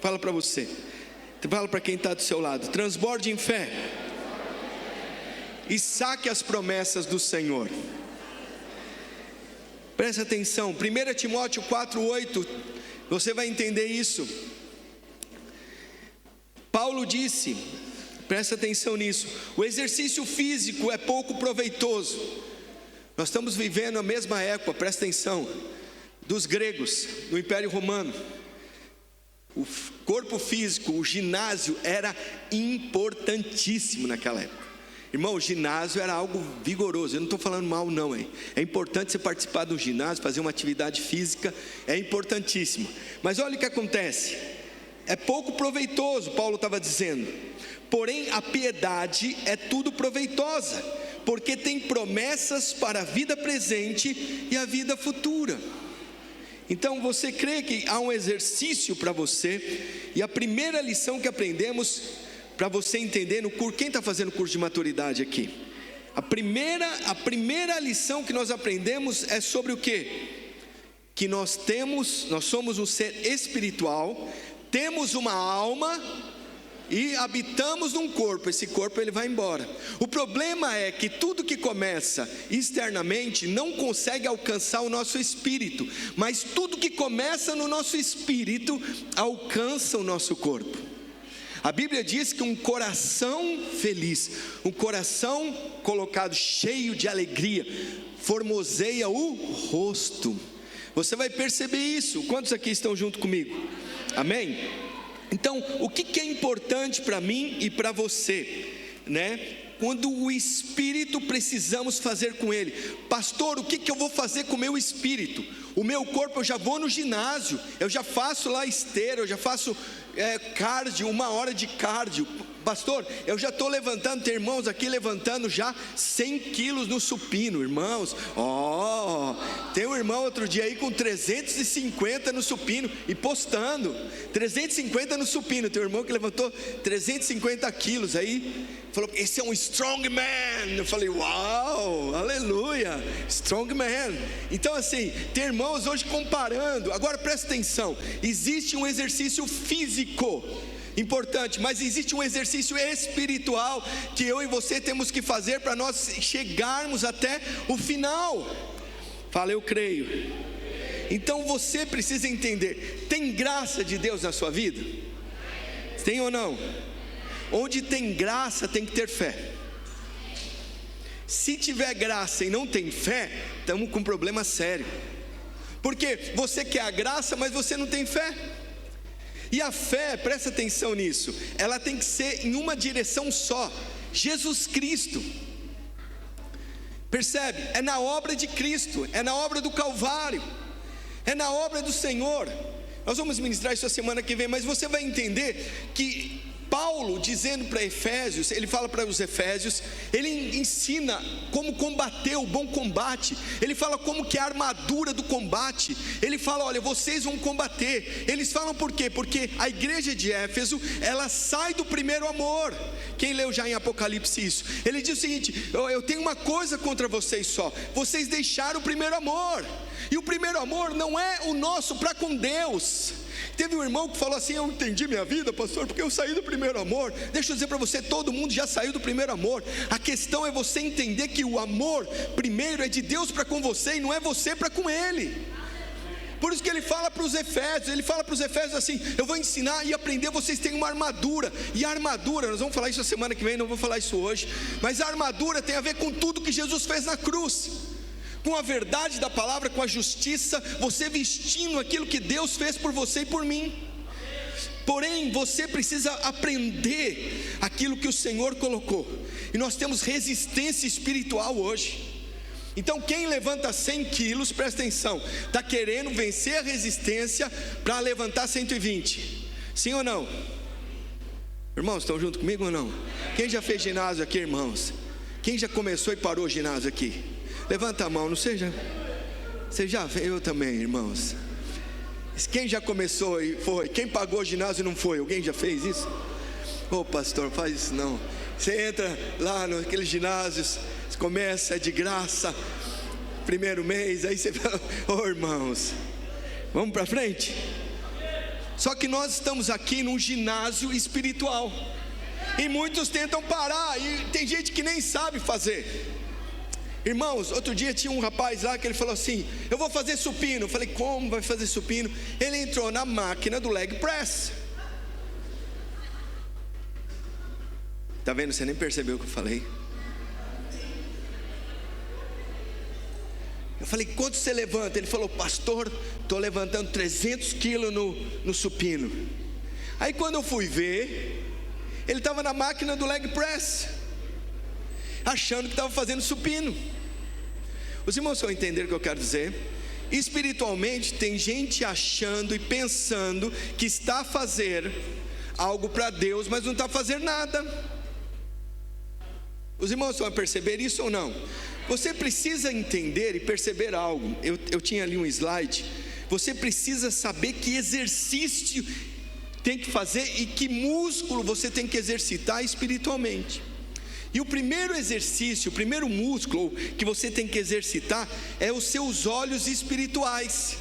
Fala para você, fala para quem está do seu lado: transborde em fé e saque as promessas do Senhor. Presta atenção, 1 Timóteo 4,8, você vai entender isso. Paulo disse, presta atenção nisso: o exercício físico é pouco proveitoso. Nós estamos vivendo a mesma época, presta atenção, dos gregos, do Império Romano. O corpo físico, o ginásio era importantíssimo naquela época. Irmão, o ginásio era algo vigoroso. Eu não estou falando mal não, hein? É importante você participar do ginásio, fazer uma atividade física, é importantíssimo. Mas olha o que acontece, é pouco proveitoso, Paulo estava dizendo. Porém a piedade é tudo proveitosa, porque tem promessas para a vida presente e a vida futura. Então você crê que há um exercício para você? E a primeira lição que aprendemos, para você entender no curso, quem está fazendo curso de maturidade aqui? A primeira lição que nós aprendemos é sobre o quê? Que nós somos um ser espiritual, temos uma alma e habitamos num corpo. Esse corpo ele vai embora. O problema é que tudo que começa externamente não consegue alcançar o nosso espírito, mas tudo que começa no nosso espírito alcança o nosso corpo. A Bíblia diz que um coração feliz, um coração colocado cheio de alegria, formoseia o rosto. Você vai perceber isso. Quantos aqui estão junto comigo? Amém? Então, o que é importante para mim e para você, né? Quando o espírito precisamos fazer com ele. Pastor, o que eu vou fazer com o meu espírito? O meu corpo, eu já vou no ginásio, eu já faço lá esteira, eu já faço cardio, 1 hora de cardio. Pastor, eu já estou levantando, tem irmãos aqui levantando já 100 quilos no supino, irmãos. Tem um irmão outro dia aí com 350 no supino e postando, 350 no supino. Tem um irmão que levantou 350 quilos aí, falou, esse é um strong man. Eu falei, uau, aleluia, strong man. Então assim, tem irmãos hoje comparando. Agora presta atenção, existe um exercício físico importante, mas existe um exercício espiritual que eu e você temos que fazer para nós chegarmos até o final. Fala, eu creio. Então você precisa entender, tem graça de Deus na sua vida? Tem ou não? Onde tem graça tem que ter fé. Se tiver graça e não tem fé, estamos com um problema sério. Porque você quer a graça, mas você não tem fé. E a fé, presta atenção nisso, ela tem que ser em uma direção só: Jesus Cristo. Percebe? É na obra de Cristo, é na obra do Calvário, é na obra do Senhor. Nós vamos ministrar isso a semana que vem, mas você vai entender que Paulo, dizendo para Efésios, ele fala para os Efésios, ele ensina como combater o bom combate, ele fala como que é a armadura do combate, ele fala, olha, vocês vão combater. Eles falam por quê? Porque a igreja de Éfeso, ela sai do primeiro amor. Quem leu já em Apocalipse isso? Ele diz o seguinte, eu tenho uma coisa contra vocês só, vocês deixaram o primeiro amor, e o primeiro amor não é o nosso para com Deus. Teve um irmão que falou assim, eu entendi minha vida, pastor, porque eu saí do primeiro amor. Deixa eu dizer para você, todo mundo já saiu do primeiro amor. A questão é você entender que o amor primeiro é de Deus para com você, e não é você para com Ele. Por isso que ele fala para os Efésios, assim, eu vou ensinar e aprender, vocês têm uma armadura. E a armadura, nós vamos falar isso a semana que vem, não vou falar isso hoje, mas a armadura tem a ver com tudo que Jesus fez na cruz, com a verdade da palavra, com a justiça, você vestindo aquilo que Deus fez por você e por mim. Porém, você precisa aprender aquilo que o Senhor colocou, e nós temos resistência espiritual hoje. Então quem levanta 100 quilos, presta atenção, está querendo vencer a resistência para levantar 120, sim ou não? Irmãos, estão junto comigo ou não? Quem já fez ginásio aqui, irmãos? Quem já começou e parou o ginásio aqui? Levanta a mão, não seja. Você já veio? Eu também, irmãos. Quem já começou e foi? Quem pagou o ginásio e não foi? Alguém já fez isso? Ô pastor, faz isso não. Você entra lá naqueles ginásios, começa, é de graça, primeiro mês, aí você fala, ô irmãos, vamos para frente? Só que nós estamos aqui num ginásio espiritual, e muitos tentam parar, e tem gente que nem sabe fazer. Irmãos, outro dia tinha um rapaz lá que ele falou assim: eu vou fazer supino. Eu falei: como vai fazer supino? Ele entrou na máquina do leg press. Tá vendo? Você nem percebeu o que eu falei. Eu falei: quanto você levanta? Ele falou: pastor, estou levantando 300 quilos no supino. Aí quando eu fui ver, ele estava na máquina do leg press, achando que estava fazendo supino. Os irmãos vão entender o que eu quero dizer? Espiritualmente, tem gente achando e pensando que está a fazer algo para Deus, mas não está a fazer nada. Os irmãos vão perceber isso ou não? Você precisa entender e perceber algo. Eu tinha ali um slide. Você precisa saber que exercício tem que fazer e que músculo você tem que exercitar espiritualmente. E o primeiro exercício, o primeiro músculo que você tem que exercitar é os seus olhos espirituais.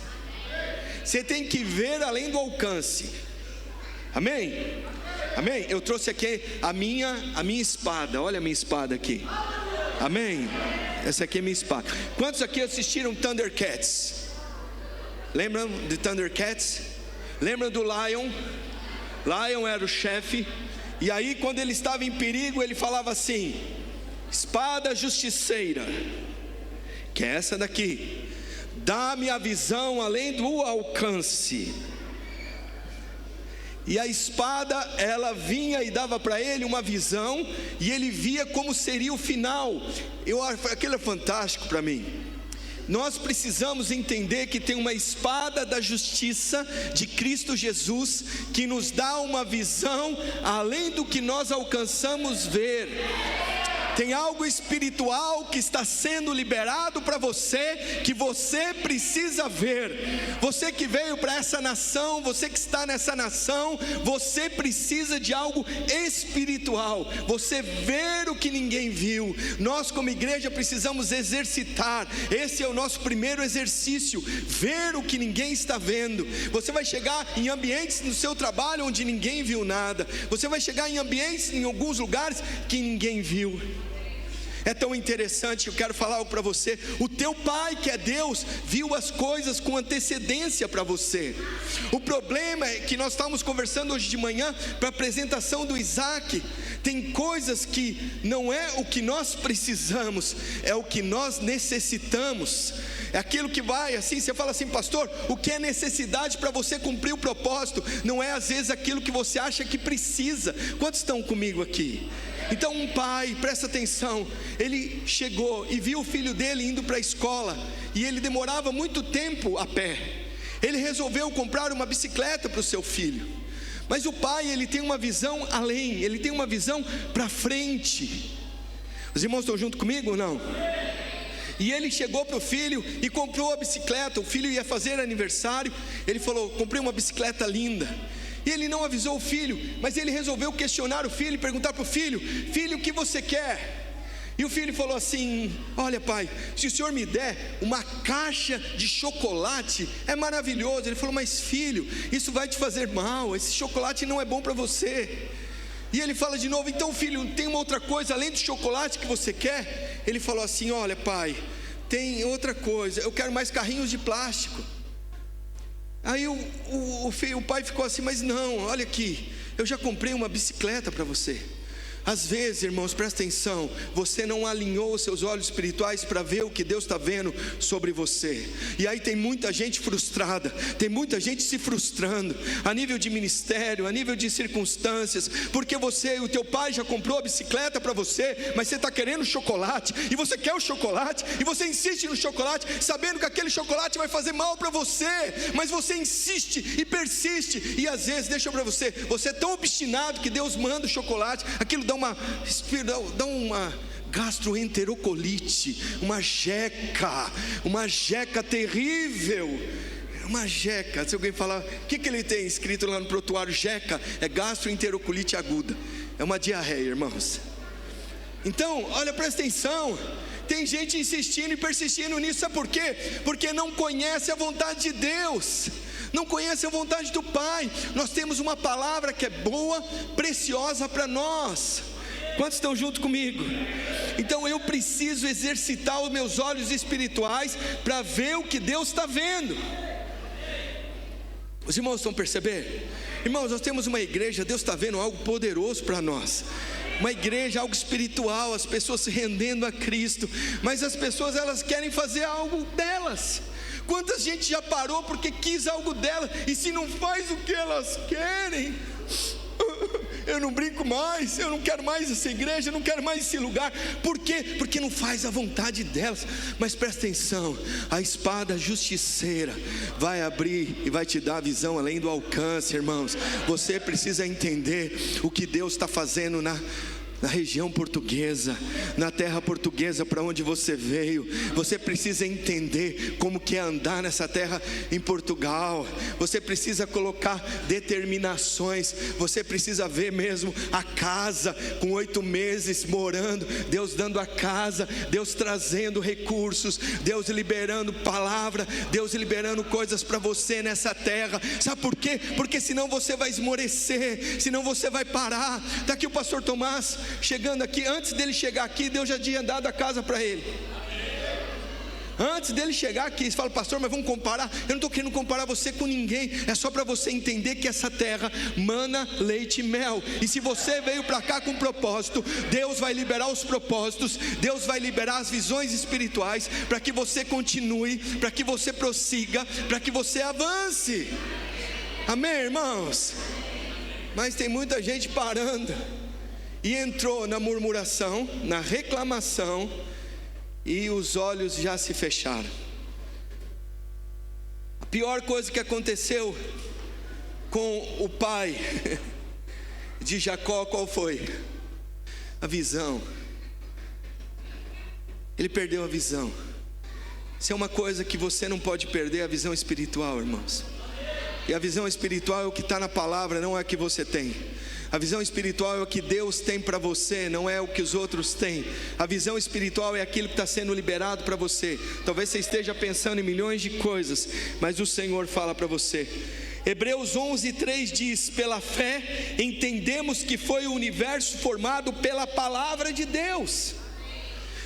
Você tem que ver além do alcance. Amém? Amém? Eu trouxe aqui a minha espada. Olha a minha espada aqui. Amém? Essa aqui é a minha espada. Quantos aqui assistiram Thundercats? Lembram de Thundercats? Lembram do Lion? Lion era o chefe. E aí quando ele estava em perigo, ele falava assim: espada justiceira, que é essa daqui, dá-me a visão além do alcance. E a espada, ela vinha e dava para ele uma visão, e ele via como seria o final. Aquilo é fantástico para mim. Nós precisamos entender que tem uma espada da justiça de Cristo Jesus, que nos dá uma visão além do que nós alcançamos ver. Tem algo espiritual que está sendo liberado para você, que você precisa ver. Você que veio para essa nação, você que está nessa nação, você precisa de algo espiritual. Você ver o que ninguém viu. Nós como igreja precisamos exercitar. Esse é o nosso primeiro exercício, ver o que ninguém está vendo. Você vai chegar em ambientes no seu trabalho onde ninguém viu nada. Você vai chegar em ambientes, em alguns lugares que ninguém viu. É tão interessante, eu quero falar algo para você. O teu pai, que é Deus, viu as coisas com antecedência para você. O problema é que nós estávamos conversando hoje de manhã para a apresentação do Isaac. Tem coisas que não é o que nós precisamos, é o que nós necessitamos. É aquilo que vai assim, você fala assim: pastor, o que é necessidade para você cumprir o propósito? Não é às vezes aquilo que você acha que precisa. Quantos estão comigo aqui? Então um pai, presta atenção, ele chegou e viu o filho dele indo para a escola, e ele demorava muito tempo a pé. Ele resolveu comprar uma bicicleta para o seu filho. Mas o pai, ele tem uma visão além, ele tem uma visão para frente. Os irmãos estão junto comigo ou não? E ele chegou para o filho e comprou a bicicleta. O filho ia fazer aniversário. Ele falou: comprei uma bicicleta linda. E ele não avisou o filho, mas ele resolveu questionar o filho e perguntar para o filho: filho, o que você quer? E o filho falou assim: olha pai, se o senhor me der uma caixa de chocolate, é maravilhoso. Ele falou: mas filho, isso vai te fazer mal, esse chocolate não é bom para você. E ele fala de novo: então filho, tem uma outra coisa além do chocolate que você quer? Ele falou assim: olha pai, tem outra coisa, eu quero mais carrinhos de plástico. Aí o pai ficou assim: mas não, olha aqui, eu já comprei uma bicicleta para você. Às vezes, irmãos, presta atenção, você não alinhou os seus olhos espirituais para ver o que Deus está vendo sobre você. E aí tem muita gente frustrada, tem muita gente se frustrando, a nível de ministério, a nível de circunstâncias, porque você, o teu pai já comprou a bicicleta para você, mas você está querendo chocolate, e você quer o chocolate, e você insiste no chocolate, sabendo que aquele chocolate vai fazer mal para você, mas você insiste e persiste, e às vezes, deixa para você é tão obstinado que Deus manda o chocolate, aquilo dá uma gastroenterocolite, uma jeca terrível, uma jeca. Se alguém falar, o que ele tem escrito lá no prontuário? Jeca, é gastroenterocolite aguda, é uma diarreia, irmãos. Então, olha, presta atenção, tem gente insistindo e persistindo nisso, sabe por quê? Porque não conhece a vontade de Deus. não conhecem a vontade do Pai. Nós temos uma palavra que é boa, preciosa para nós. Quantos estão junto comigo? Então eu preciso exercitar os meus olhos espirituais para ver o que Deus está vendo. Os irmãos estão percebendo? Irmãos, nós temos uma igreja, Deus está vendo algo poderoso para nós. Uma igreja, algo espiritual, as pessoas se rendendo a Cristo. Mas as pessoas, elas querem fazer algo delas. Quanta gente já parou porque quis algo dela, e se não faz o que elas querem, eu não brinco mais, eu não quero mais essa igreja, eu não quero mais esse lugar. Por quê? Porque não faz a vontade delas. Mas presta atenção, a espada justiceira vai abrir e vai te dar a visão além do alcance, irmãos. Você precisa entender o que Deus está fazendo na região portuguesa, na terra portuguesa para onde você veio. Você precisa entender como que é andar nessa terra em Portugal. Você precisa colocar determinações. Você precisa ver mesmo a casa com 8 meses morando, Deus dando a casa, Deus trazendo recursos, Deus liberando palavra, Deus liberando coisas para você nessa terra. Sabe por quê? Porque senão você vai esmorecer, senão você vai parar. Está aqui o pastor Tomás chegando aqui. Antes dele chegar aqui, Deus já tinha dado a casa para ele. Antes dele chegar aqui, você fala: pastor, mas vamos comparar? Eu não estou querendo comparar você com ninguém. É só para você entender que essa terra mana leite e mel. E se você veio para cá com propósito, Deus vai liberar os propósitos, Deus vai liberar as visões espirituais, para que você continue, para que você prossiga, para que você avance. Amém, irmãos? Mas tem muita gente parando e entrou na murmuração, na reclamação, e os olhos já se fecharam. A pior coisa que aconteceu com o pai de Jacó, qual foi? A visão. Ele perdeu a visão. Isso é uma coisa que você não pode perder, a visão espiritual, irmãos. E a visão espiritual é o que está na palavra, não é o que você tem. A visão espiritual é o que Deus tem para você, não é o que os outros têm. A visão espiritual é aquilo que está sendo liberado para você. Talvez você esteja pensando em milhões de coisas, mas o Senhor fala para você. Hebreus 11:3 diz: pela fé entendemos que foi o universo formado pela palavra de Deus.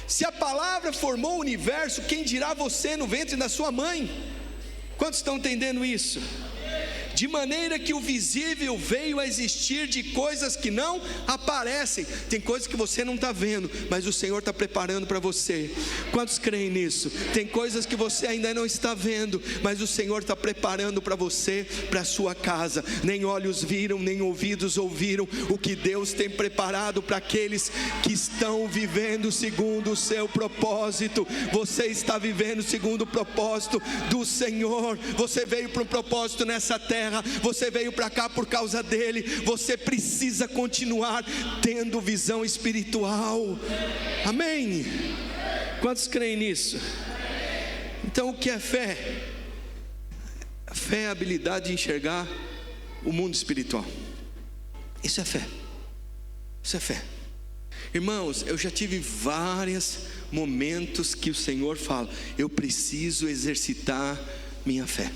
Se a palavra formou o universo, quem dirá você no ventre da sua mãe? Quantos estão entendendo isso? De maneira que o visível veio a existir de coisas que não aparecem. Tem coisas que você não está vendo, mas o Senhor está preparando para você. Quantos creem nisso? Tem coisas que você ainda não está vendo, mas o Senhor está preparando para você, para a sua casa. Nem olhos viram, nem ouvidos ouviram o que Deus tem preparado para aqueles que estão vivendo segundo o seu propósito. Você está vivendo segundo o propósito do Senhor. Você veio para um propósito nessa terra. Você veio para cá por causa dele. Você precisa continuar tendo visão espiritual. Amém? Quantos creem nisso? Então o que é fé? A fé é a habilidade de enxergar o mundo espiritual. Isso é fé. Isso é fé. Irmãos, eu já tive vários momentos que o Senhor fala: eu preciso exercitar minha fé.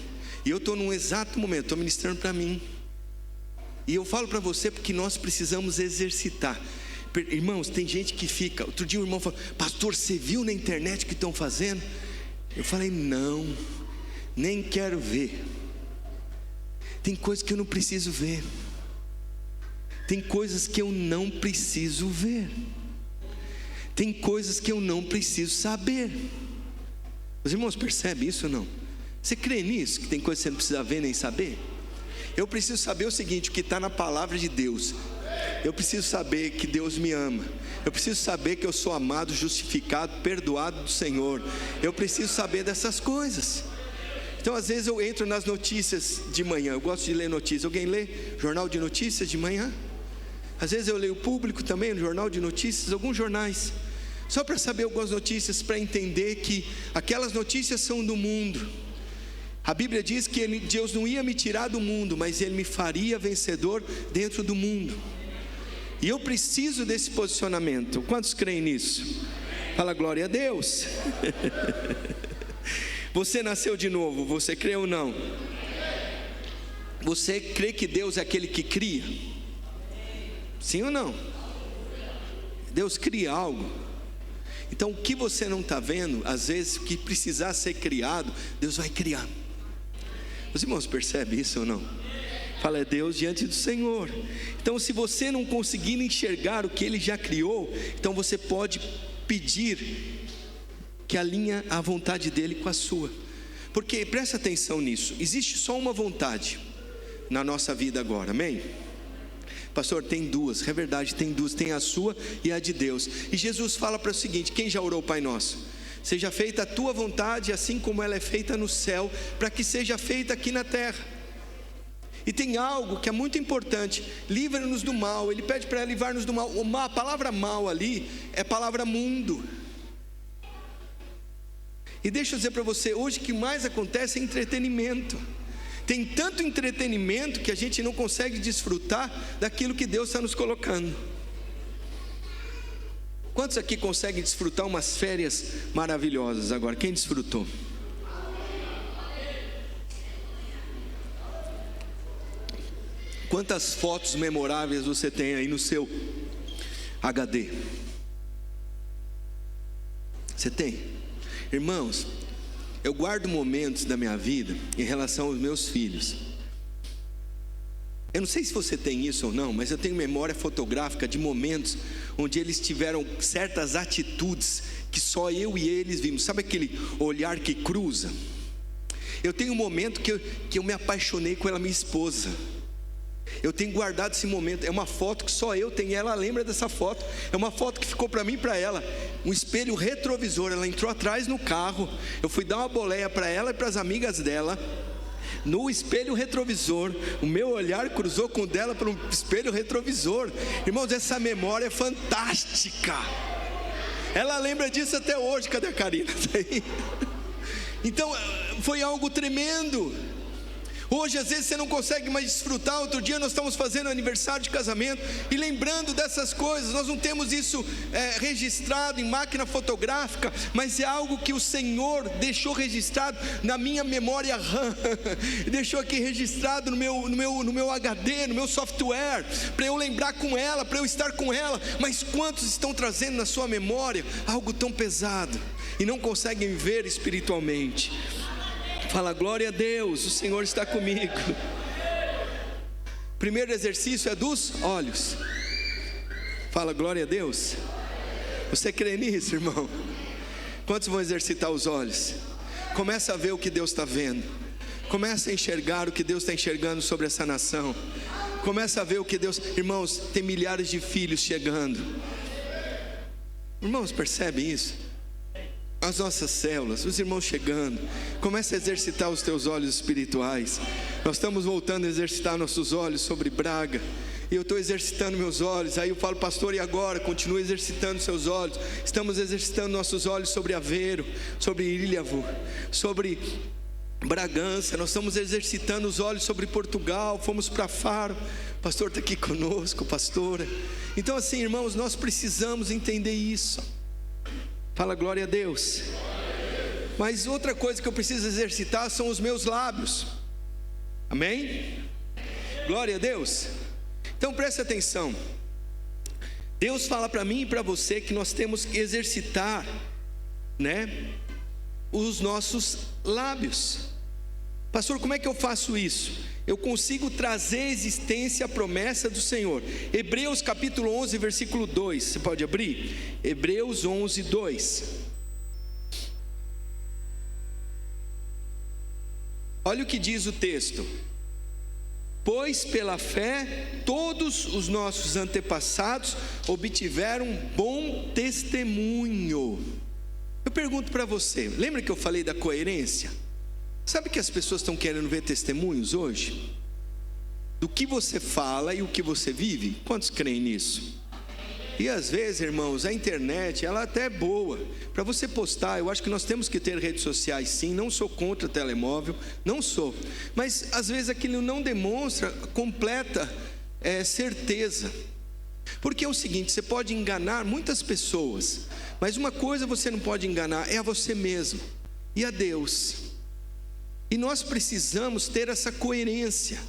E eu estou num exato momento, estou ministrando para mim. E eu falo para você porque nós precisamos exercitar. Irmãos, tem gente que fica. Outro dia um irmão falou: pastor, você viu na internet o que estão fazendo? Eu falei: não, nem quero ver. Tem coisas que eu não preciso ver. Tem coisas que eu não preciso ver. Tem coisas que eu não preciso saber. Os irmãos percebem isso ou não? Você crê nisso? Que tem coisas que você não precisa ver nem saber? Eu preciso saber o seguinte: o que está na palavra de Deus. Eu preciso saber que Deus me ama. Eu preciso saber que eu sou amado, justificado, perdoado do Senhor. Eu preciso saber dessas coisas. Então às vezes eu entro nas notícias de manhã. Eu gosto de ler notícias. Alguém lê jornal de notícias de manhã? Às vezes eu leio o Público também, no jornal de notícias, alguns jornais, só para saber algumas notícias, para entender que aquelas notícias são do mundo. A Bíblia diz que Deus não ia me tirar do mundo, mas Ele me faria vencedor dentro do mundo. E eu preciso desse posicionamento. Quantos creem nisso? Fala glória a Deus. Você nasceu de novo, você crê ou não? Você crê que Deus é aquele que cria? Sim ou não? Deus cria algo. Então o que você não está vendo, às vezes que precisar ser criado, Deus vai criar. Os irmãos percebem isso ou não? Fala, é Deus diante do Senhor. Então se você não conseguir enxergar o que Ele já criou, então você pode pedir que alinhe a vontade dEle com a sua. Porque presta atenção nisso, existe só uma vontade na nossa vida agora, amém? Pastor, tem duas, é verdade, tem duas, tem a sua e a de Deus. E Jesus fala para o seguinte: quem já orou o Pai Nosso? Seja feita a tua vontade, assim como ela é feita no céu, para que seja feita aqui na terra. E tem algo que é muito importante: livra-nos do mal. Ele pede para livrar-nos do mal. A palavra mal ali é a palavra mundo. E deixa eu dizer para você, hoje o que mais acontece é entretenimento. Tem tanto entretenimento que a gente não consegue desfrutar daquilo que Deus está nos colocando. Quantos aqui conseguem desfrutar umas férias maravilhosas agora? Quem desfrutou? Quantas fotos memoráveis você tem aí no seu HD? Você tem? Irmãos, eu guardo momentos da minha vida em relação aos meus filhos. Eu não sei se você tem isso ou não, mas eu tenho memória fotográfica de momentos onde eles tiveram certas atitudes que só eu e eles vimos. Sabe aquele olhar que cruza? Eu tenho um momento que eu me apaixonei com a minha esposa. Eu tenho guardado esse momento. É uma foto que só eu tenho. Ela lembra dessa foto. É uma foto que ficou para mim e para ela. Um espelho retrovisor. Ela entrou atrás no carro. Eu fui dar uma boleia para ela e para as amigas dela. No espelho retrovisor, o meu olhar cruzou com o dela para um espelho retrovisor. Irmãos, essa memória é fantástica. Ela lembra disso até hoje. Cadê a Karina? Então foi algo tremendo. Hoje às vezes você não consegue mais desfrutar. Outro dia nós estamos fazendo aniversário de casamento e lembrando dessas coisas. Nós não temos isso registrado em máquina fotográfica, mas é algo que o Senhor deixou registrado na minha memória RAM, deixou aqui registrado no meu HD, no meu software, para eu lembrar com ela, para eu estar com ela. Mas quantos estão trazendo na sua memória algo tão pesado e não conseguem ver espiritualmente? Fala, glória a Deus, o Senhor está comigo. Primeiro exercício é dos olhos. Fala, glória a Deus. Você crê nisso, irmão? Quantos vão exercitar os olhos? Começa a ver o que Deus está vendo. Começa a enxergar o que Deus está enxergando sobre essa nação. Começa a ver o que Deus... Irmãos, tem milhares de filhos chegando. Irmãos, percebem isso? As nossas células, os irmãos chegando. Começa a exercitar os teus olhos espirituais. Nós estamos voltando a exercitar nossos olhos sobre Braga. E eu estou exercitando meus olhos. Aí eu falo, pastor, e agora? Continue exercitando seus olhos. Estamos exercitando nossos olhos sobre Aveiro, sobre Ilhavo, sobre Bragança. Nós estamos exercitando os olhos sobre Portugal. Fomos para Faro. O pastor está aqui conosco, pastora. Então assim, irmãos, nós precisamos entender isso. Fala, glória a Deus. Mas outra coisa que eu preciso exercitar são os meus lábios. Amém? Glória a Deus. Então preste atenção. Deus fala para mim e para você que nós temos que exercitar, os nossos lábios. Pastor, como é que eu faço isso? Eu consigo trazer à existência a promessa do Senhor. Hebreus capítulo 11, versículo 2. Você pode abrir? Hebreus 11, 2. Olha o que diz o texto. Pois pela fé todos os nossos antepassados obtiveram bom testemunho. Eu pergunto para você, lembra que eu falei da coerência? Sabe que as pessoas estão querendo ver testemunhos hoje? Do que você fala e o que você vive? Quantos creem nisso? E às vezes, irmãos, a internet, ela até é boa para você postar. Eu acho que nós temos que ter redes sociais sim. Não sou contra telemóvel, não sou. Mas às vezes aquilo não demonstra completa certeza. Porque é o seguinte, você pode enganar muitas pessoas, mas uma coisa você não pode enganar, é a você mesmo e a Deus. E nós precisamos ter essa coerência.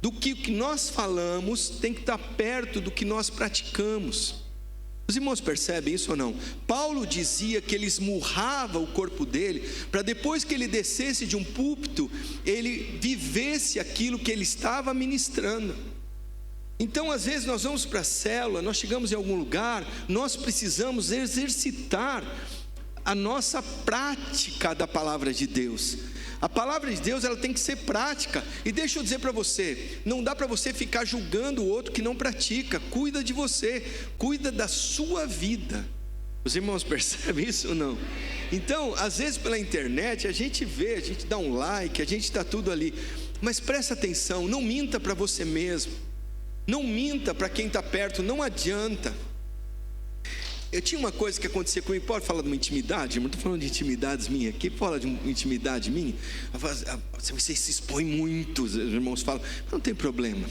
do que o que nós falamos tem que estar perto do que nós praticamos. Os irmãos percebem isso ou não? Paulo dizia que ele esmurrava o corpo dele, para depois que ele descesse de um púlpito, ele vivesse aquilo que ele estava ministrando. Então, às vezes nós vamos para a célula, nós chegamos em algum lugar, nós precisamos exercitar a nossa prática da palavra de Deus. A palavra de Deus, ela tem que ser prática. E deixa eu dizer para você, não dá para você ficar julgando o outro que não pratica. Cuida de você, cuida da sua vida. Os irmãos percebem isso ou não? Então, às vezes pela internet, a gente vê, a gente dá um like, a gente está tudo ali. Mas presta atenção, não minta para você mesmo. Não minta para quem está perto, não adianta. Eu tinha uma coisa que acontecia comigo. Pode falar de uma intimidade? Eu não estou falando de intimidades minhas aqui. Fala de uma intimidade minha. Você se expõe muito. Os irmãos falam, mas não tem problema.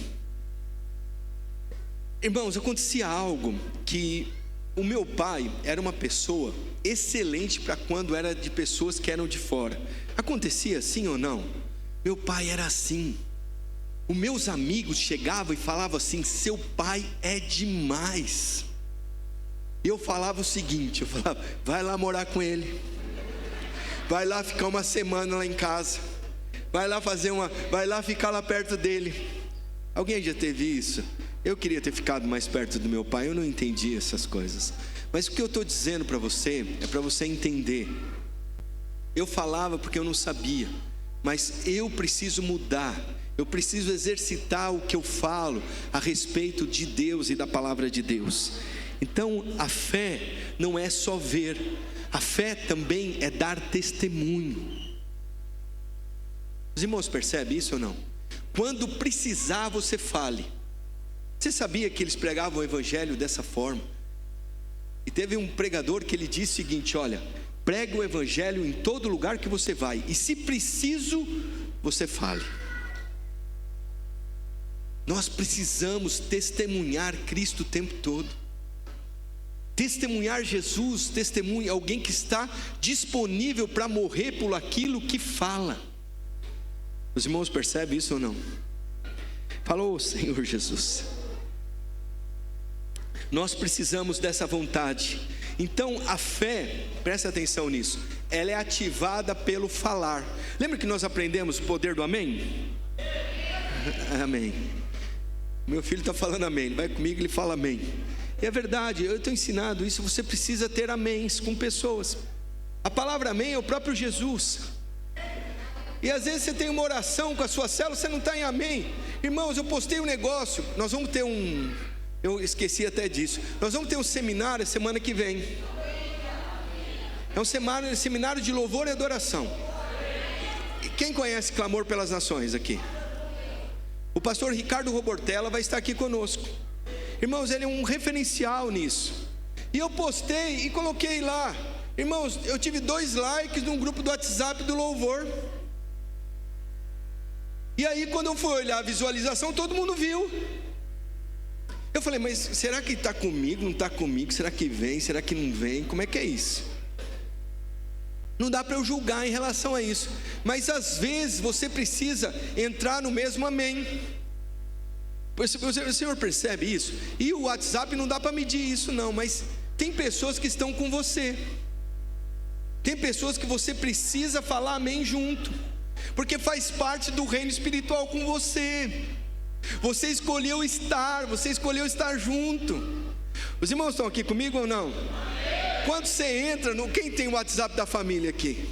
Irmãos, acontecia algo que o meu pai era uma pessoa excelente para quando era de pessoas que eram de fora. Acontecia assim ou não? Meu pai era assim. Os meus amigos chegavam e falavam assim: seu pai é demais. Eu falava o seguinte, eu falava: vai lá morar com ele, vai lá ficar uma semana lá em casa, vai lá ficar lá perto dele. Alguém já teve isso? Eu queria ter ficado mais perto do meu pai, eu não entendi essas coisas. Mas o que eu estou dizendo para você, é para você entender. Eu falava porque eu não sabia, mas eu preciso mudar. Eu preciso exercitar o que eu falo a respeito de Deus e da palavra de Deus. Então, a fé não é só ver, a fé também é dar testemunho. Os irmãos percebem isso ou não? Quando precisar, você fale. Você sabia que eles pregavam o evangelho dessa forma? E teve um pregador que ele disse o seguinte: olha, pregue o evangelho em todo lugar que você vai, e se preciso, você fale. Nós precisamos testemunhar Cristo o tempo todo. Testemunhar Jesus, testemunhar alguém que está disponível para morrer por aquilo que fala. Os irmãos percebem isso ou não? Falou o Senhor Jesus. Nós precisamos dessa vontade. Então a fé, presta atenção nisso, ela é ativada pelo falar. Lembra que nós aprendemos o poder do amém? Amém. Meu filho está falando amém, ele vai comigo, ele fala amém. E é verdade, eu estou ensinado isso. Você precisa ter améns com pessoas. A palavra amém é o próprio Jesus. E às vezes você tem uma oração com a sua célula, você não está em amém. Irmãos, eu postei um negócio. Nós vamos ter eu esqueci até disso. Nós vamos ter um seminário semana que vem. É um seminário de louvor e adoração. E quem conhece Clamor pelas Nações aqui? O pastor Ricardo Robortella vai estar aqui conosco. Irmãos, ele é um referencial nisso. E eu postei e coloquei lá. Irmãos, eu tive 2 likes num grupo do WhatsApp do louvor. E aí quando eu fui olhar a visualização, todo mundo viu. Eu falei, mas será que está comigo, não está comigo? Será que vem, será que não vem? Como é que é isso? Não dá para eu julgar em relação a isso. Mas às vezes você precisa entrar no mesmo amém. O senhor percebe isso? E o WhatsApp não dá para medir isso não. Mas tem pessoas que estão com você. Tem pessoas que você precisa falar amém junto, porque faz parte do reino espiritual com você. Você escolheu estar junto. Os irmãos estão aqui comigo ou não? Quando você entra quem tem o WhatsApp da família aqui?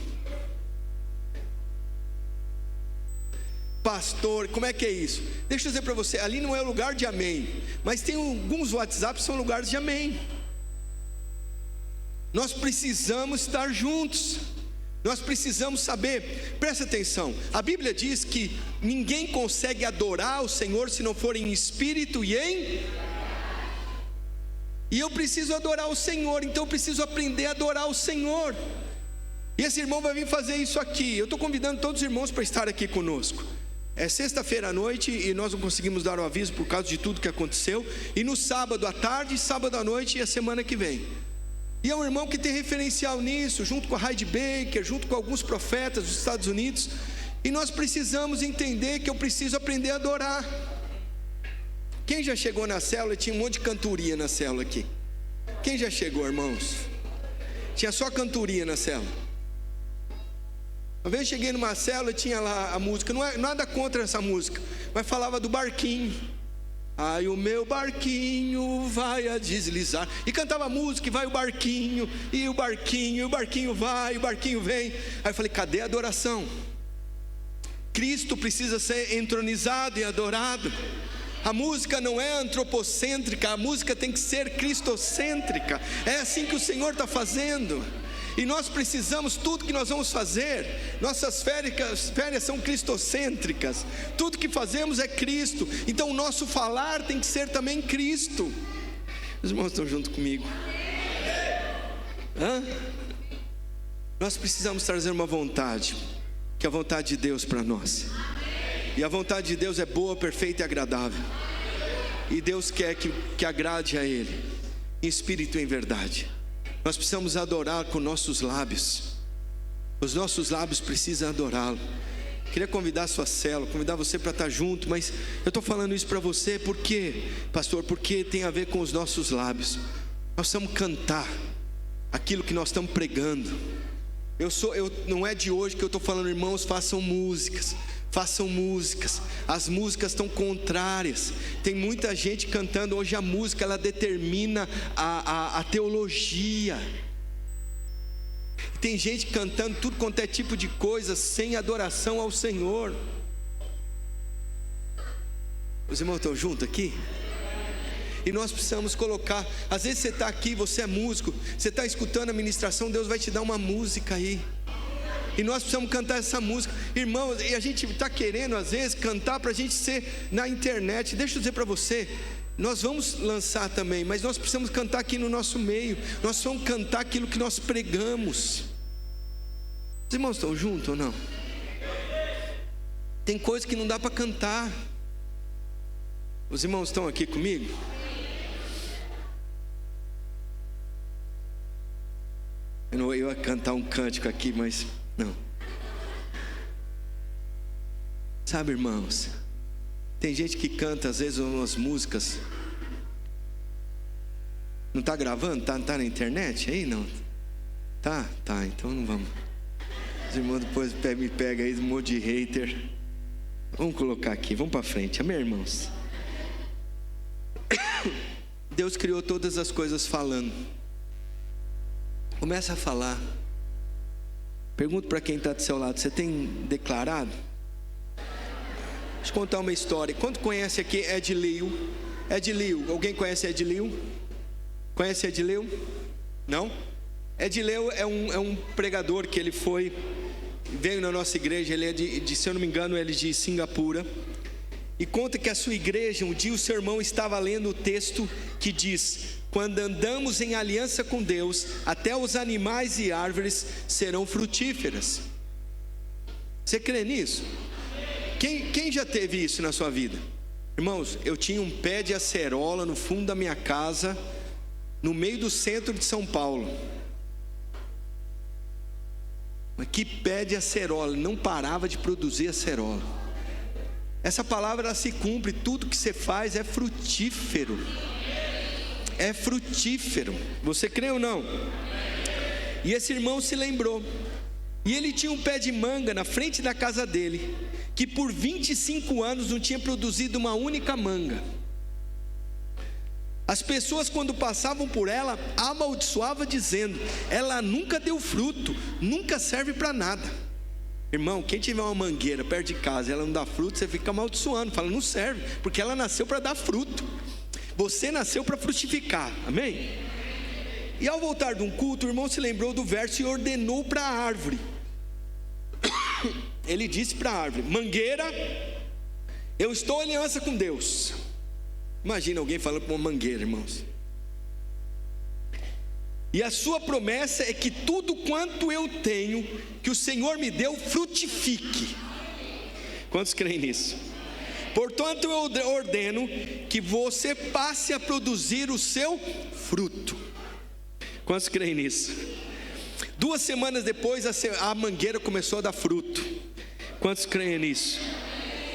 Pastor, como é que é isso? Deixa eu dizer para você, ali não é lugar de amém, mas tem alguns WhatsApps que são lugares de amém. Nós precisamos estar juntos. Nós precisamos saber, presta atenção, a Bíblia diz que ninguém consegue adorar o Senhor se não for em espírito e eu preciso adorar o Senhor, então eu preciso aprender a adorar o Senhor. E esse irmão vai vir fazer isso aqui. Eu estou convidando todos os irmãos para estar aqui conosco. É sexta-feira à noite e nós não conseguimos dar o aviso por causa de tudo que aconteceu. E no sábado à tarde, sábado à noite e a semana que vem. E é um irmão que tem referencial nisso, junto com a Heidi Baker, junto com alguns profetas dos Estados Unidos. E nós precisamos entender que eu preciso aprender a adorar. Quem já chegou na célula? Tinha um monte de cantoria na célula aqui. Quem já chegou, irmãos? Tinha só cantoria na célula. Uma vez eu cheguei numa célula e tinha lá a música, não é nada contra essa música, mas falava do barquinho. Ai, o meu barquinho vai a deslizar. E cantava a música, e vai o barquinho, e o barquinho vai, o barquinho vem. Aí eu falei, cadê a adoração? Cristo precisa ser entronizado e adorado. A música não é antropocêntrica, a música tem que ser cristocêntrica. É assim que o Senhor está fazendo. E nós precisamos, tudo que nós vamos fazer, nossas férias são cristocêntricas. Tudo que fazemos é Cristo. Então o nosso falar tem que ser também Cristo. Os irmãos estão junto comigo? Nós precisamos trazer uma vontade, que é a vontade de Deus para nós. E a vontade de Deus é boa, perfeita e agradável. E Deus quer que agrade a Ele, em espírito e em verdade. Nós precisamos adorar com nossos lábios. Os nossos lábios precisam adorá-lo. Queria convidar a sua célula, convidar você para estar junto, mas eu estou falando isso para você, por quê, pastor? Porque tem a ver com os nossos lábios. Nós precisamos cantar aquilo que nós estamos pregando. Não é de hoje que eu estou falando, irmãos, façam músicas. Façam músicas. As músicas estão contrárias. Tem muita gente cantando. Hoje a música, ela determina a teologia. Tem gente cantando tudo quanto é tipo de coisa, sem adoração ao Senhor. Os irmãos estão juntos aqui? E nós precisamos colocar. Às vezes você está aqui, você é músico, você está escutando a ministração, Deus vai te dar uma música aí. E nós precisamos cantar essa música, irmãos. E a gente está querendo às vezes cantar para a gente ser na internet. Deixa eu dizer para você, nós vamos lançar também, mas nós precisamos cantar aqui no nosso meio. Nós vamos cantar aquilo que nós pregamos. Os irmãos estão juntos ou não? Tem coisa que não dá para cantar. Os irmãos estão aqui comigo? Eu ia cantar um cântico aqui, mas não. Sabe, irmãos, tem gente que canta às vezes umas músicas. Não está gravando? Tá na internet aí? Não? Tá, então não vamos. Os irmãos depois me pegam aí um monte de hater. Vamos colocar aqui, vamos para frente, amém, irmãos? Deus criou todas as coisas falando. Começa a falar. Pergunto para quem está do seu lado: você tem declarado? Deixa eu contar uma história. Quanto conhece aqui Ed Liu? Ed Liu, alguém conhece Ed Liu? Conhece Ed Liu? Não? Ed Liu é um pregador que ele veio na nossa igreja. Ele é se eu não me engano, ele é de Singapura. E conta que a sua igreja, um dia o seu irmão estava lendo o texto que diz: quando andamos em aliança com Deus, até os animais e árvores serão frutíferas. Você crê nisso? Quem já teve isso na sua vida? Irmãos, eu tinha um pé de acerola no fundo da minha casa, no meio do centro de São Paulo. Mas que pé de acerola, não parava de produzir acerola. Essa palavra ela se cumpre, tudo que você faz é frutífero. É frutífero. Você crê ou não? E esse irmão se lembrou. E ele tinha um pé de manga na frente da casa dele, que por 25 anos não tinha produzido uma única manga. As pessoas, quando passavam por ela, amaldiçoavam dizendo: ela nunca deu fruto, nunca serve para nada. Irmão, quem tiver uma mangueira perto de casa e ela não dá fruto, você fica amaldiçoando, fala: não serve, porque ela nasceu para dar fruto. Você nasceu para frutificar, amém? E ao voltar de um culto, o irmão se lembrou do verso e ordenou para a árvore. Ele disse para a árvore: mangueira, eu estou em aliança com Deus. Imagina alguém falando para uma mangueira, irmãos. E a sua promessa é que tudo quanto eu tenho, que o Senhor me deu, frutifique. Quantos creem nisso? Portanto, eu ordeno que você passe a produzir o seu fruto. Quantos creem nisso? 2 semanas depois, a mangueira começou a dar fruto. Quantos creem nisso?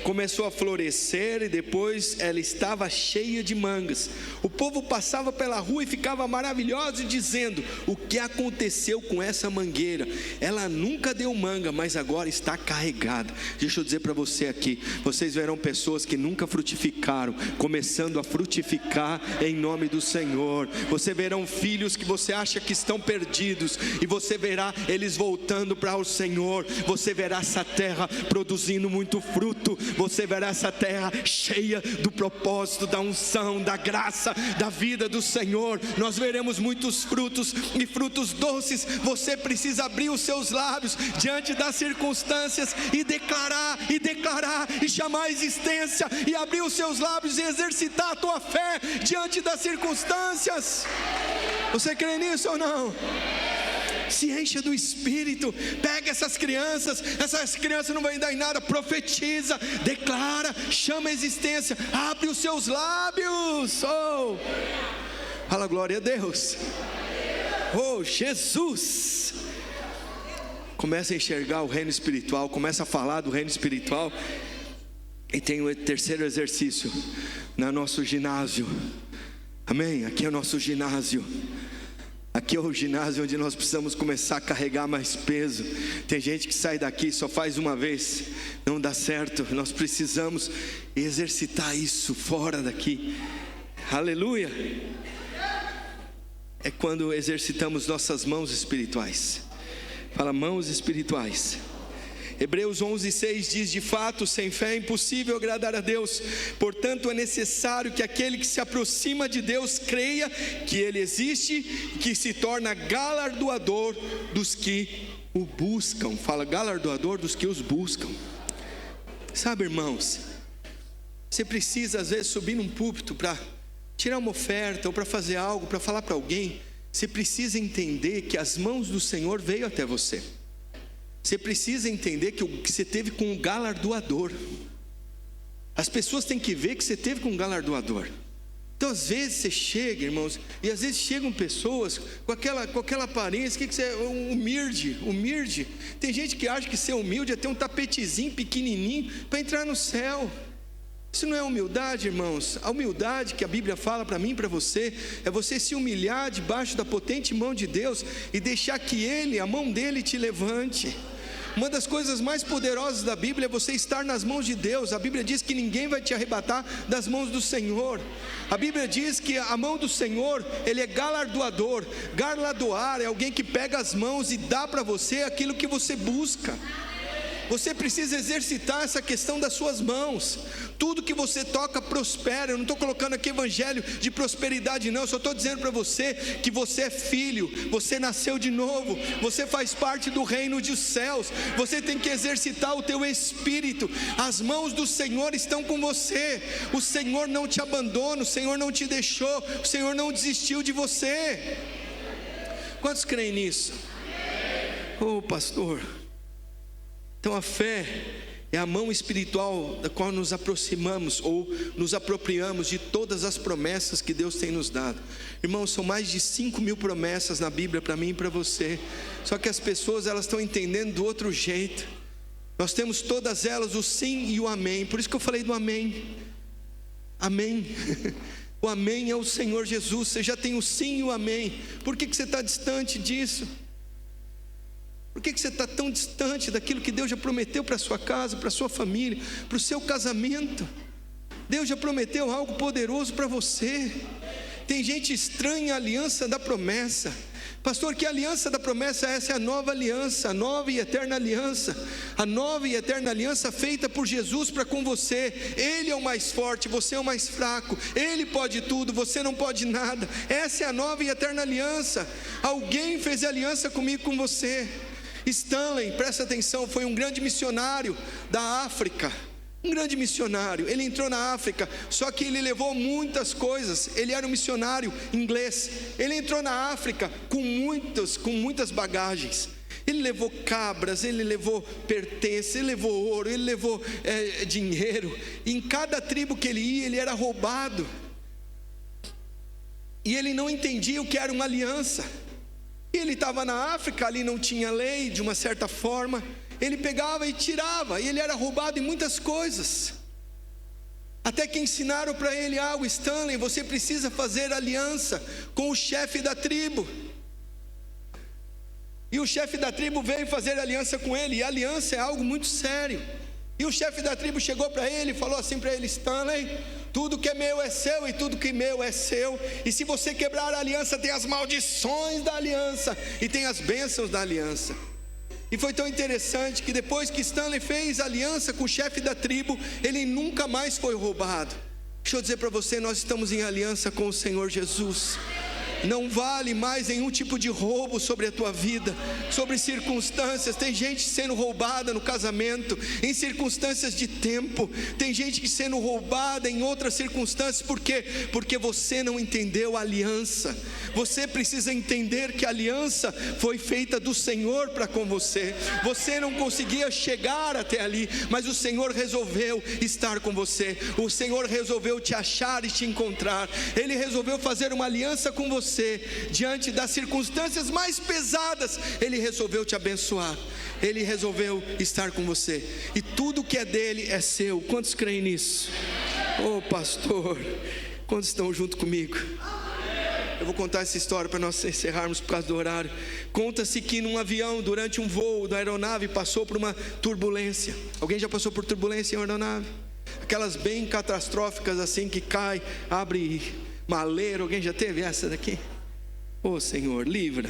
Começou a florescer e depois ela estava cheia de mangas. O povo passava pela rua e ficava maravilhoso, dizendo: o que aconteceu com essa mangueira? Ela nunca deu manga, mas agora está carregada. Deixa eu dizer para você aqui, vocês verão pessoas que nunca frutificaram, começando a frutificar em nome do Senhor. Você verão filhos que você acha que estão perdidos, e você verá eles voltando para o Senhor. Você verá essa terra produzindo muito fruto. Você verá essa terra cheia do propósito, da unção, da graça, da vida do Senhor. Nós veremos muitos frutos, e frutos doces. Você precisa abrir os seus lábios diante das circunstâncias e declarar, e chamar a existência, e abrir os seus lábios e exercitar a tua fé diante das circunstâncias. Você crê nisso ou não? Se encha do Espírito. Pega essas crianças não vão dar em nada. Profetiza, declara, chama a existência, abre os seus lábios. Oh, fala glória a Deus. Oh, Jesus. Começa a enxergar o reino espiritual, começa a falar do reino espiritual. E tem o terceiro exercício no nosso ginásio. Amém? Aqui é o nosso ginásio. Aqui é o ginásio onde nós precisamos começar a carregar mais peso. Tem gente que sai daqui só faz uma vez, não dá certo. Nós precisamos exercitar isso fora daqui. Aleluia. É quando exercitamos nossas mãos espirituais. Fala, mãos espirituais. Hebreus 11:6 diz: de fato, sem fé é impossível agradar a Deus. Portanto, é necessário que aquele que se aproxima de Deus creia que Ele existe, que se torna galardoador dos que o buscam. Fala, galardoador dos que os buscam. Sabe, irmãos, você precisa às vezes subir num púlpito para tirar uma oferta, ou para fazer algo, para falar para alguém. Você precisa entender que as mãos do Senhor veio até você. Você precisa entender que você teve com um galardoador. As pessoas têm que ver que você teve com um galardoador. Então às vezes você chega, irmãos, e às vezes chegam pessoas com aquela aparência, que você é humilde. Tem gente que acha que ser humilde é ter um tapetezinho pequenininho para entrar no céu. Isso não é humildade, irmãos. A humildade que a Bíblia fala para mim e para você é você se humilhar debaixo da potente mão de Deus e deixar que Ele, a mão dele, te levante. Uma das coisas mais poderosas da Bíblia é você estar nas mãos de Deus. A Bíblia diz que ninguém vai te arrebatar das mãos do Senhor. A Bíblia diz que a mão do Senhor, Ele é galardoador. Galardoar é alguém que pega as mãos e dá para você aquilo que você busca. Você precisa exercitar essa questão das suas mãos. Tudo que você toca prospera. Eu não estou colocando aqui evangelho de prosperidade não. Eu só estou dizendo para você que você é filho. Você nasceu de novo. Você faz parte do reino dos céus. Você tem que exercitar o teu espírito. As mãos do Senhor estão com você. O Senhor não te abandona. O Senhor não te deixou. O Senhor não desistiu de você. Quantos creem nisso? Oh, pastor. Então a fé é a mão espiritual da qual nos aproximamos ou nos apropriamos de todas as promessas que Deus tem nos dado. Irmãos, são mais de 5.000 promessas na Bíblia para mim e para você. Só que as pessoas elas estão entendendo do outro jeito. Nós temos todas elas o sim e o amém. Por isso que eu falei do amém. Amém. O amém é o Senhor Jesus. Você já tem o sim e o amém. Por que você está distante disso? Por que você está tão distante daquilo que Deus já prometeu para a sua casa, para a sua família, para o seu casamento? Deus já prometeu algo poderoso para você. Tem gente estranha a aliança da promessa. Pastor, que aliança da promessa é essa? É a nova aliança, a nova e eterna aliança. A nova e eterna aliança feita por Jesus para com você. Ele é o mais forte, você é o mais fraco. Ele pode tudo, você não pode nada. Essa é a nova e eterna aliança. Alguém fez aliança comigo, com você. Stanley, presta atenção, foi um grande missionário da África. Um grande missionário. Ele entrou na África, só que ele levou muitas coisas. Ele era um missionário inglês. Ele entrou na África com muitas bagagens. Ele levou cabras, ele levou pertences, ele levou ouro, ele levou dinheiro. E em cada tribo que ele ia, ele era roubado. E ele não entendia o que era uma aliança. Ele estava na África, ali não tinha lei, de uma certa forma. ele pegava e tirava, e ele era roubado em muitas coisas. Até que ensinaram para ele algo: Stanley, você precisa fazer aliança com o chefe da tribo. E o chefe da tribo veio fazer aliança com ele, e aliança é algo muito sério. E o chefe da tribo chegou para ele e falou assim para ele: Stanley, tudo que é meu é seu, e tudo que é meu é seu. E se você quebrar a aliança, tem as maldições da aliança, e tem as bênçãos da aliança. E foi tão interessante que depois que Stanley fez aliança com o chefe da tribo, ele nunca mais foi roubado. Deixa eu dizer para você, nós estamos em aliança com o Senhor Jesus. Não vale mais nenhum tipo de roubo sobre a tua vida, sobre circunstâncias. Tem gente sendo roubada no casamento, em circunstâncias de tempo. Tem gente sendo roubada em outras circunstâncias. Por quê? Porque você não entendeu a aliança. Você precisa entender que a aliança foi feita do Senhor para com você. Você não conseguia chegar até ali, mas o Senhor resolveu estar com você. O Senhor resolveu te achar e te encontrar. Ele resolveu fazer uma aliança com você. Diante das circunstâncias mais pesadas, Ele resolveu te abençoar. Ele resolveu estar com você. E tudo que é dele é seu. Quantos creem nisso? Oh pastor, quantos estão junto comigo? Eu vou contar essa história para nós encerrarmos por causa do horário. Conta-se que num avião, durante um voo da aeronave, passou por uma turbulência. Alguém já passou por turbulência em aeronave? Aquelas bem catastróficas assim, que cai, abre maleiro. Alguém já teve essa daqui? Oh Senhor, livra.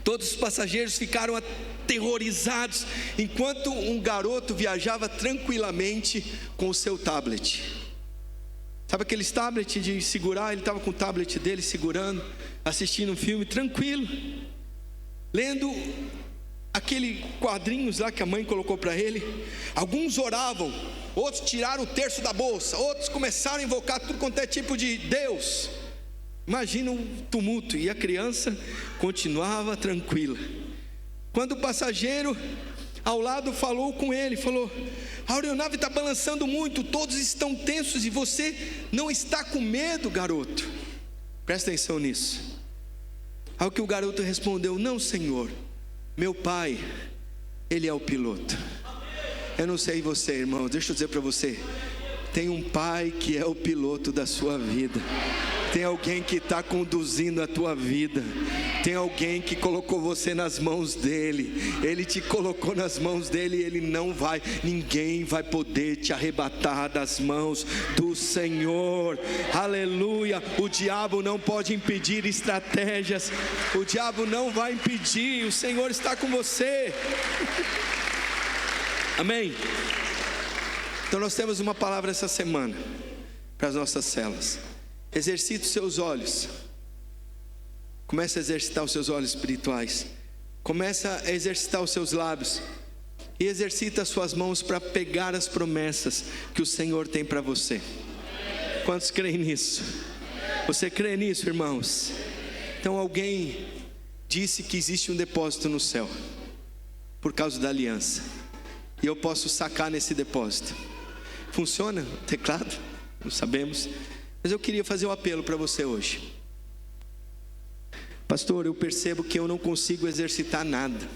Todos os passageiros ficaram aterrorizados, enquanto um garoto viajava tranquilamente com o seu tablet. Sabe aqueles tablets de segurar? Ele estava com o tablet dele segurando, assistindo um filme tranquilo, lendo aquele quadrinhos lá que a mãe colocou para ele. Alguns oravam, outros tiraram o terço da bolsa, outros começaram a invocar tudo quanto é tipo de Deus. Imagina um tumulto. E a criança continuava tranquila. Quando o passageiro ao lado falou com ele, falou: a aeronave está balançando muito, todos estão tensos, e você não está com medo, garoto? Presta atenção nisso. Ao que o garoto respondeu: não, senhor, meu pai, ele é o piloto. Eu não sei você, irmão, deixa eu dizer para você, tem um pai que é o piloto da sua vida. Tem alguém que está conduzindo a tua vida. Tem alguém que colocou você nas mãos dele. Ele te colocou nas mãos dele, e ele não vai, ninguém vai poder te arrebatar das mãos do Senhor. Aleluia. O diabo não pode impedir estratégias. O diabo não vai impedir. O Senhor está com você. Amém. Então nós temos uma palavra essa semana para as nossas células. Exercite os seus olhos. Comece a exercitar os seus olhos espirituais. Começa a exercitar os seus lábios. E exercita as suas mãos para pegar as promessas que o Senhor tem para você. Quantos creem nisso? Você crê nisso, irmãos? Então alguém disse que existe um depósito no céu, por causa da aliança. E eu posso sacar nesse depósito. Funciona o teclado? Não sabemos. Mas eu queria fazer um apelo para você hoje. Pastor, eu percebo que eu não consigo exercitar nada.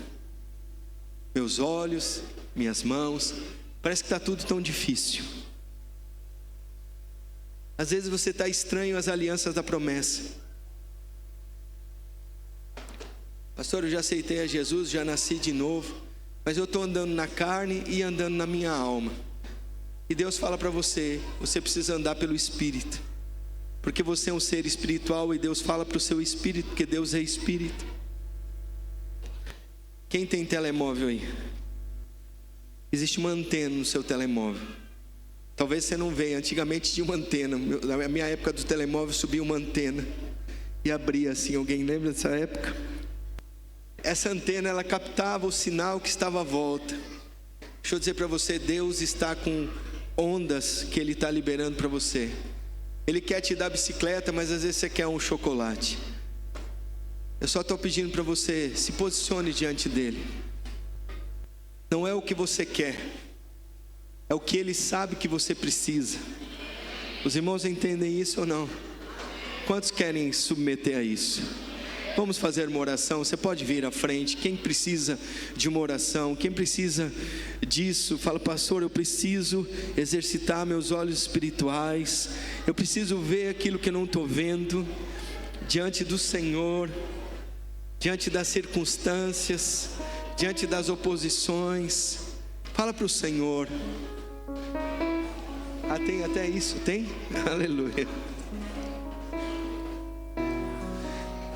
Meus olhos, minhas mãos, parece que está tudo tão difícil. Às vezes você está estranho às alianças da promessa. Pastor, eu já aceitei a Jesus, já nasci de novo, mas eu estou andando na carne e andando na minha alma. E Deus fala para você, você precisa andar pelo Espírito. Porque você é um ser espiritual, e Deus fala para o seu espírito, porque Deus é espírito. Quem tem telemóvel aí? Existe uma antena no seu telemóvel. Talvez você não veja, antigamente tinha uma antena. Na minha época do telemóvel subia uma antena e abria assim. Alguém lembra dessa época? Essa antena, ela captava o sinal que estava à volta. Deixa eu dizer para você, Deus está com ondas que Ele está liberando para você. Ele quer te dar bicicleta, mas às vezes você quer um chocolate. Eu só estou pedindo para você, se posicione diante dele. Não é o que você quer, é o que Ele sabe que você precisa. Os irmãos entendem isso ou não? Quantos querem submeter a isso? Vamos fazer uma oração. Você pode vir à frente. Quem precisa de uma oração, quem precisa disso, fala: pastor, eu preciso exercitar meus olhos espirituais, eu preciso ver aquilo que eu não estou vendo, diante do Senhor, diante das circunstâncias, diante das oposições. Fala para o Senhor. Tem até isso, tem? Aleluia.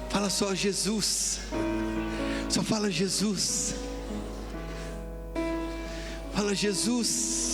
Fala só Jesus. Só fala Jesus. Fala Jesus.